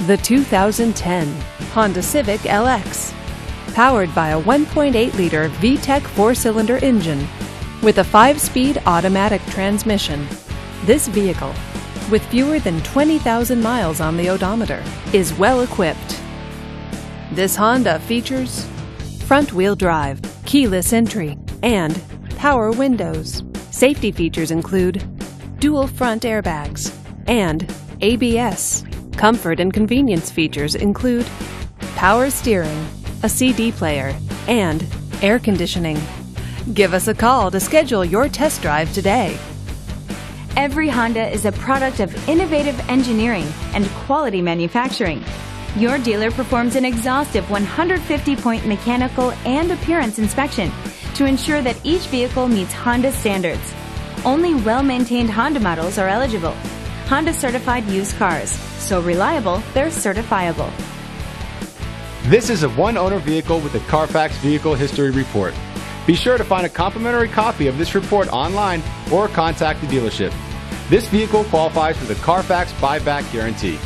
The 2010 Honda Civic LX. Powered by a 1.8-liter VTEC 4-cylinder engine with a 5-speed automatic transmission, this vehicle, with fewer than 20,000 miles on the odometer, is well equipped. This Honda features front-wheel drive, keyless entry, and power windows. Safety features include dual front airbags and ABS. Comfort and convenience features include power steering, a CD player, and air conditioning. Give us a call to schedule your test drive today. Every Honda is a product of innovative engineering and quality manufacturing. Your dealer performs an exhaustive 150-point mechanical and appearance inspection to ensure that each vehicle meets Honda standards. Only well-maintained Honda models are eligible. Honda certified used cars, so reliable they're certifiable. This is a one-owner vehicle with a Carfax Vehicle History Report. Be sure to find a complimentary copy of this report online or contact the dealership. This vehicle qualifies for the Carfax Buyback Guarantee.